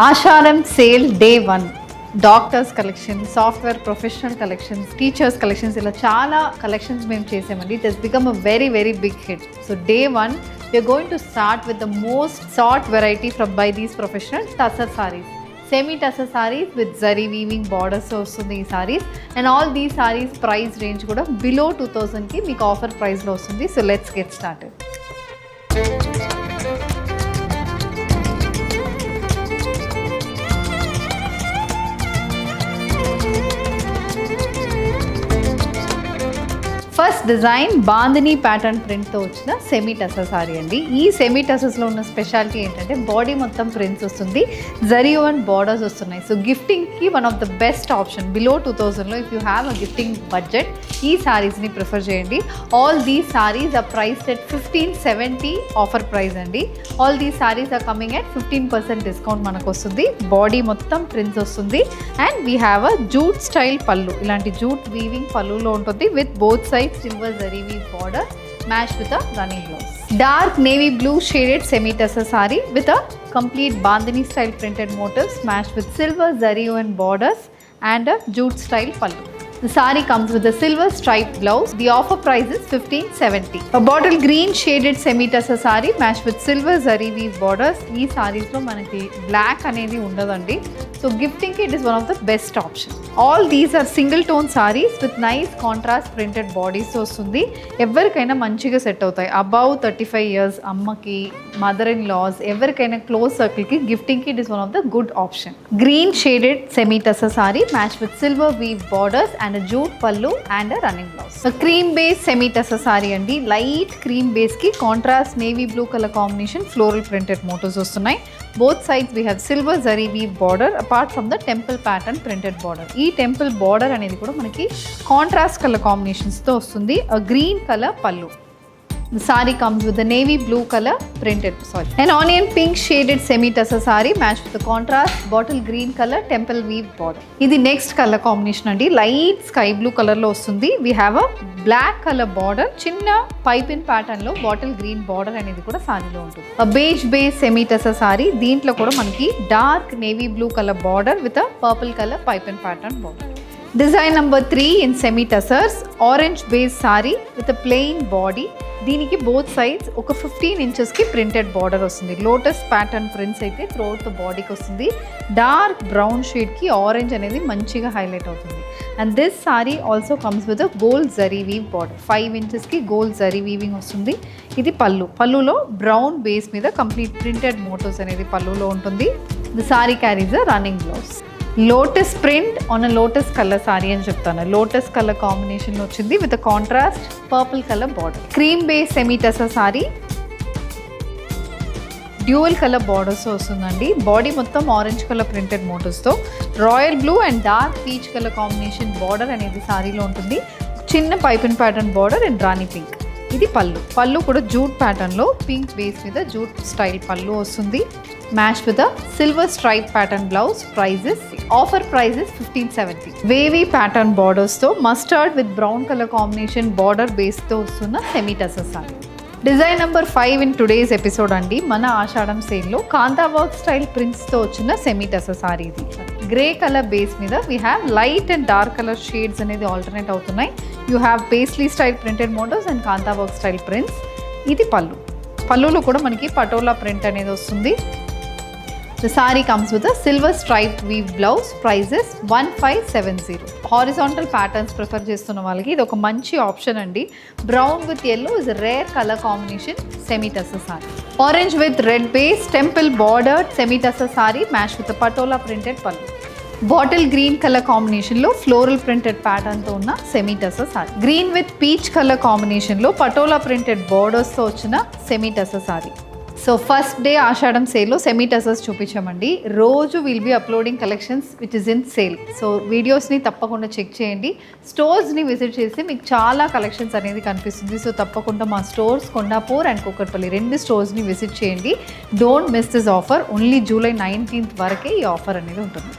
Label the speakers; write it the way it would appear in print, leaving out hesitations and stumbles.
Speaker 1: ఆషాఢం sale day 1 doctors collection, software professional collections, teachers collections, ఇలా చాలా collections మేము చేసామండి. It has become a very very big hit. So day 1 we are going to start with the most sought variety from by these professionals, tussar sarees. Semi tussar sarees with zari weaving borders వస్తుంది ఈ sarees, and all these sarees price range కూడా below 2000 కి మీకు offer price లో వస్తుంది. So let's get started. First design bandhani pattern ప్రింట్తో వచ్చిన semi tussar sari అండి. ఈ సెమీ టసర్స్లో ఉన్న స్పెషాలిటీ ఏంటంటే బాడీ మొత్తం ప్రింట్స్ వస్తుంది, జరీ అండ్ బార్డర్స్ వస్తున్నాయి. సో గిఫ్టింగ్కి one of the best option below 2000లో. If you have a gifting budget ఈ సారీస్ని ప్రిఫర్ చేయండి. All these saris are priced at 1570 offer price అండి. All these saris are coming at 15% discount మనకు వస్తుంది. బాడీ మొత్తం ప్రింట్స్ వస్తుంది and we have a jute style pallu. ఇలాంటి జూట్ వీవింగ్ పళ్ళులో ఉంటుంది with both side silver zari weave border matched with a running blouse. Dark navy blue shaded semi tussar saree with a complete bandhani style printed motifs matched with silver zari and borders and a jute style pallu. The saree comes with a silver striped blouse. The offer price is 1570. A bottle green shaded semi tussar saree matched with silver zari weave borders. Ee sarees lo manaki black anedi undadandi. So gifting it is one of the best option. All these are single tone sarees with nice contrast printed bodies వస్తుంది. ఎవరికైనా మంచిగా set అవుతాయి. Above 35 years అమ్మకి, mother in laws, ఎవరికైనా close సర్కిల్కి గిఫ్టింగ్కి it is one of the good option. Green shaded semi tussar sari match with silver weave borders and jute pallu and running blouse. Cream base semi tussar sari అండి. Light cream బేస్కి contrast navy blue colour combination floral printed motifs వస్తున్నాయి. Both sides we have silver zari weave border apart from the temple pattern printed border. ఈ temple border అనేది కూడా మనకి contrast colour కాంబినేషన్స్తో వస్తుంది. a green color pallu. The saree comes with a navy blue color printed, an onion pink shaded semi tussar saree matched with the contrast bottle green color temple weave border. ఇది next colour combination అండి. Light sky blue colour లో వస్తుంది. We have a black colour border, చిన్న piping pattern లో bottle green border అనేది కూడా సారీలో ఉంటుంది. Beige base semi tussar sari. దీంట్లో కూడా మనకి dark navy blue colour border with a purple colour piping pattern border. Design number 3 in semi tussars. Orange base sari with a plain body. దీనికి both sides ఒక 15 ఇంచెస్కి ప్రింటెడ్ బార్డర్ వస్తుంది. Lotus pattern prints అయితే throughout the బాడీకి వస్తుంది. Dark brown షేడ్కి orange అనేది మంచిగా highlight అవుతుంది. And this sari also comes with a gold zari weave border. 5 ఇంచెస్కి గోల్డ్ జరీ వీవింగ్ వస్తుంది. ఇది పళ్ళు. పళ్ళులో బ్రౌన్ బేస్ మీద కంప్లీట్ ప్రింటెడ్ మోటివ్స్ అనేది పళ్ళులో ఉంటుంది. The sari carries a running blouse. Lotus print on a lotus colour sari అని చెప్తాను. లోటస్ కలర్ కాంబినేషన్లో వచ్చింది with a contrast purple colour border. Cream base semi tussar sari dual colour borders వస్తుందండి. Body మొత్తం ఆరెంజ్ కలర్ ప్రింటెడ్ మోటివ్స్తో royal blue and dark peach colour combination border అనేది సారీలో ఉంటుంది. చిన్న piping pattern border and rani pink. ఇది పళ్ళు. పళ్ళు కూడా జూట్ ప్యాటర్న్లో పింక్ బేస్ మీద జూట్ స్టైల్ పళ్ళు వస్తుంది. Match with a silver stripe pattern blouse. Prices offer prices 1570. Wavy pattern బార్డర్స్తో mustard with brown colour combination border బేస్తో వస్తున్న semi tussar sari. Design number 5 in today's episode అండి. మన ఆషాఢం సేల్లో కాంతా వర్క్ స్టైల్ ప్రింట్స్తో వచ్చిన సెమీ టసర్ సారీ. ఇది గ్రే కలర్ బేస్ మీద we have light and dark colour shades అనేది ఆల్టర్నేట్ అవుతున్నాయి. You have paisley style printed motifs and kantha work style prints. ఇది పళ్ళు. పళ్ళులో కూడా మనకి పటోలా ప్రింట్ అనేది వస్తుంది. The saree comes with a silver striped weave blouse. Prices 1570. Horizontal patterns prefer చేస్తున్న వాళ్ళకి ఇది ఒక మంచి ఆప్షన్ అండి. Brown with yellow is a rare color combination semi tussar saree. Orange with red base temple bordered semi tussar saree matched with a patola printed pallu. Bottle green colour కాంబినేషన్లో floral printed ప్యాటర్న్తో ఉన్న semi tussar sari. Green with peach colour కాంబినేషన్లో patola printed బార్డర్స్తో వచ్చిన semi tussar sari. So first day Ashadham సేల్లో semi tussars చూపించామండి. రోజు will be uploading collections which is in sale. So వీడియోస్ని తప్పకుండా చెక్ చేయండి. స్టోర్స్ని విజిట్ చేసి మీకు చాలా కలెక్షన్స్ అనేది కనిపిస్తుంది. సో తప్పకుండా మా స్టోర్స్ కొండాపూర్ అండ్ కూకట్పల్లి 2 స్టోర్స్ని విజిట్ చేయండి. Don't miss this offer. Only July 19th వరకే ఈ ఆఫర్ అనేది ఉంటుంది.